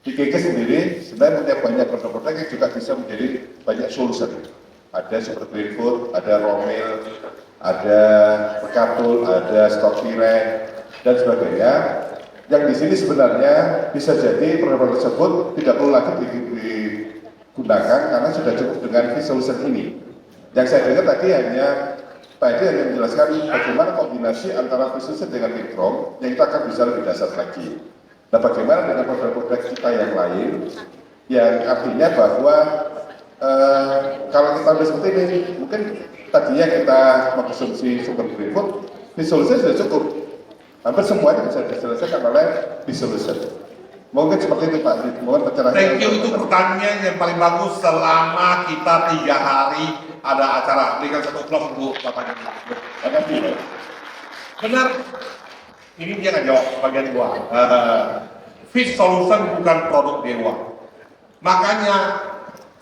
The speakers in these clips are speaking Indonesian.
IGG sendiri sebenarnya punya banyak produk-produk yang juga bisa menjadi banyak solusi. Ada seperti Green Food, ada Romil, ada Pekatul, ada Stokiren, dan sebagainya. Yang di sini sebenarnya bisa jadi produk-produk tersebut tidak perlu lagi digunakan karena sudah cukup dengan Fit Solution ini. Yang saya dengar tadi hanya Pak Edi hanya menjelaskan bagaimana kombinasi antara Fit Solution dengan Fitrom yang kita akan bisa lebih dasar lagi. Nah, bagaimana dengan produk-produk kita yang lain, yang artinya bahwa kalau kita ambil seperti ini, mungkin tadinya kita mengkonsumsi sumber Green Food, Fit Solution sudah cukup. Hampir semuanya bisa diselesaikan oleh Fit Solution. Mungkin seperti itu Pak. Mohon penjelasan. Thank you, itu pertanyaan yang paling bagus selama kita 3 hari ada acara. Berikan satu klop untuk Bapak. Benar. Ini dia nggak jawab bagian gua. Fit Solution bukan produk dewa. Makanya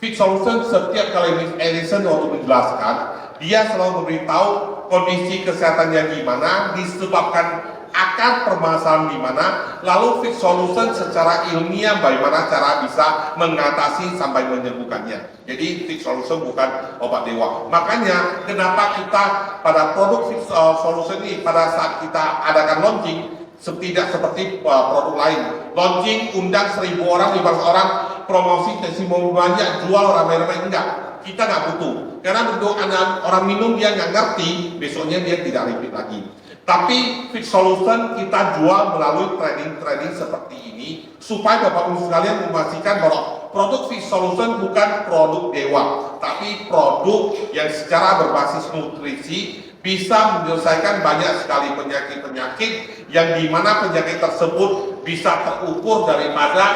Fit Solution setiap kali Miss Edison waktu menjelaskan, dia selalu memberitahu kondisi kesehatannya gimana, disebabkan akar permasalahan di mana, lalu Fit Solution secara ilmiah bagaimana cara bisa mengatasi sampai menyembuhkannya. Jadi Fit Solution bukan obat dewa. Makanya kenapa kita pada produk Fit Solution ini pada saat kita adakan launching tidak seperti produk lain. Launching undang 1000 orang, 500 orang, promosi testimoni banyak, jual ramai-ramai, enggak. Kita nggak butuh. Karena bentuk orang minum dia nggak ngerti, besoknya dia tidak repeat lagi. Tapi Fit Solution kita jual melalui trading seperti ini supaya Bapak Ibu sekalian memastikan bahwa produk Fit Solution bukan produk dewa, tapi produk yang secara berbasis nutrisi bisa menyelesaikan banyak sekali penyakit-penyakit yang dimana penyakit tersebut bisa terukur daripada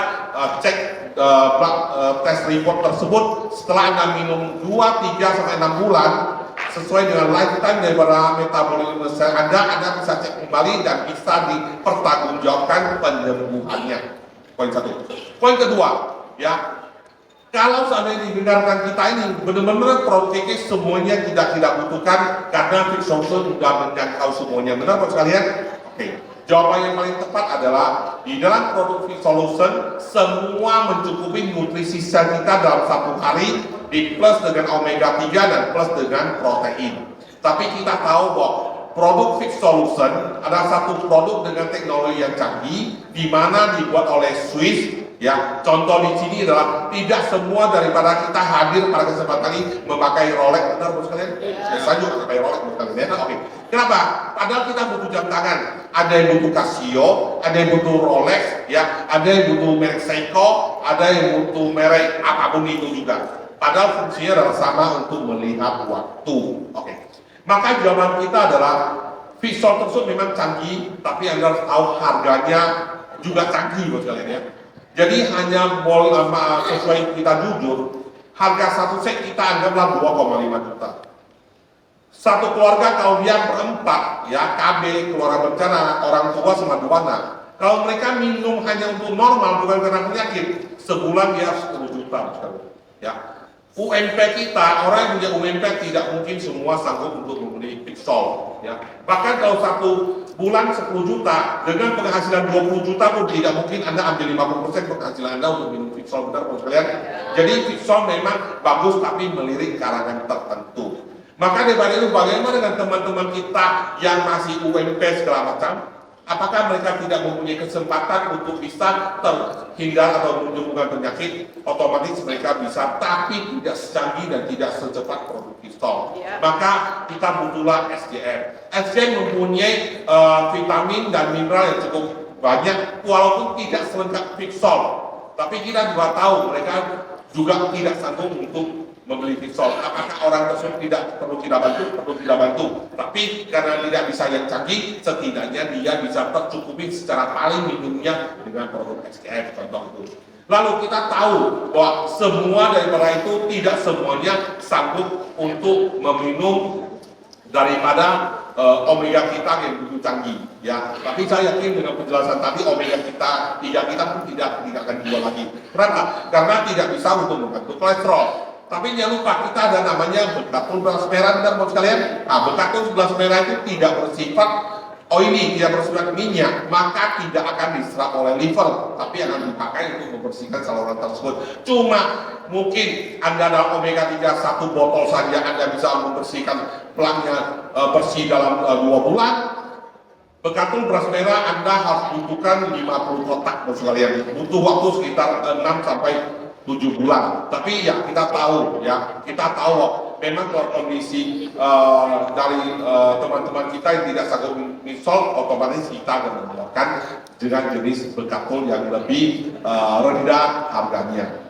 tes report tersebut setelah Anda minum 2, 3, sampai 6 bulan sesuai dengan lifetime daripada metabolisme sel Anda bisa cek kembali dan bisa dipertanggungjawabkan penyembuhannya. Poin 1. Poin kedua, ya, kalau seandainya didengarkan kita ini benar-benar produk KK semuanya tidak butuhkan karena Fit Solution sudah menjangkau semuanya. Benar Bapak sekalian? Oke. Jawaban yang paling tepat adalah di dalam produk Fit Solution semua mencukupi nutrisi sel kita dalam 1 hari di plus dengan omega 3 dan plus dengan protein. Tapi kita tahu bahwa produk Fit Solution adalah satu produk dengan teknologi yang canggih di mana dibuat oleh Swiss. Ya, contoh di sini adalah tidak semua daripada kita hadir pada kesempatan ini memakai Rolex, benar Bapak sekalian? Saya saja memakai Rolex, bukan ya? Oke. Kenapa? Padahal kita butuh jam tangan. Ada yang butuh Casio, ada yang butuh Rolex, ya, ada yang butuh merek Seiko, ada yang butuh merek apapun itu juga. Padahal fungsinya adalah sama untuk melihat waktu. Oke. Maka jawaban kita adalah Visual tersebut memang canggih, tapi Anda harus tahu harganya juga canggih Bapak sekalian ya. Jadi hanya sesuai kita jujur, harga satu set kita anggaplah 2,5 juta. Satu keluarga kalau dia berempat, ya KB, keluarga berencana, orang tua sama 2 anak. Kalau mereka minum hanya untuk normal, bukan karena penyakit, sebulan dia 10 juta. Ya. UMP kita, orang yang punya UMP tidak mungkin semua sanggup untuk membeli Pixol. Ya. Bahkan kalau satu bulan 10 juta, dengan penghasilan 20 juta pun tidak mungkin Anda ambil 50% penghasilan Anda untuk minum Pixol, benar Bapak sekalian? Jadi Pixol memang bagus tapi melirik kalangan tertentu. Maka daripada itu bagaimana dengan teman-teman kita yang masih UMP segala macam? Apakah mereka tidak mempunyai kesempatan untuk bisa terhindar atau menyembuhkan penyakit? Otomatis mereka bisa, tapi tidak secanggih dan tidak secepat produk Pixol. Maka kita butuhlah SGM. SGM mempunyai vitamin dan mineral yang cukup banyak, walaupun tidak selengkap Pixol. Tapi kita juga tahu mereka juga tidak sanggup untuk membeli Pixol. Apakah orang tersebut tidak perlu kita bantu? Perlu kita bantu. Tapi karena tidak bisa yang canggih, setidaknya dia bisa tercukupi secara paling minimumnya dengan produk SKF contoh itu. Lalu kita tahu bahwa semua daripada itu tidak semuanya sanggup untuk meminum daripada omega kita yang begitu canggih, ya. Tapi saya yakin dengan penjelasan tadi omega kita pun tidak akan jual lagi. Kenapa? Karena tidak bisa untuk membantu kolesterol. Tapi jangan lupa kita ada namanya betatul beras merah dan Bapak sekalian. Nah, betatul beras merah itu tidak bersifat ini tidak bersifat minyak, maka tidak akan diserap oleh liver, tapi akan dipakai untuk membersihkan saluran tersebut. Cuma mungkin Anda dalam omega 3 1 botol saja Anda bisa membersihkan pelangnya bersih dalam 2 bulan. Bekatul beras merah Anda harus butuhkan 50 kotak sekalian, butuh waktu sekitar 6 sampai 7 bulan. Tapi ya kita tahu memang kalau kondisi dari teman-teman kita yang tidak sanggup install, otomatis kita akan menggunakan dengan jenis bekatul yang lebih rendah harganya.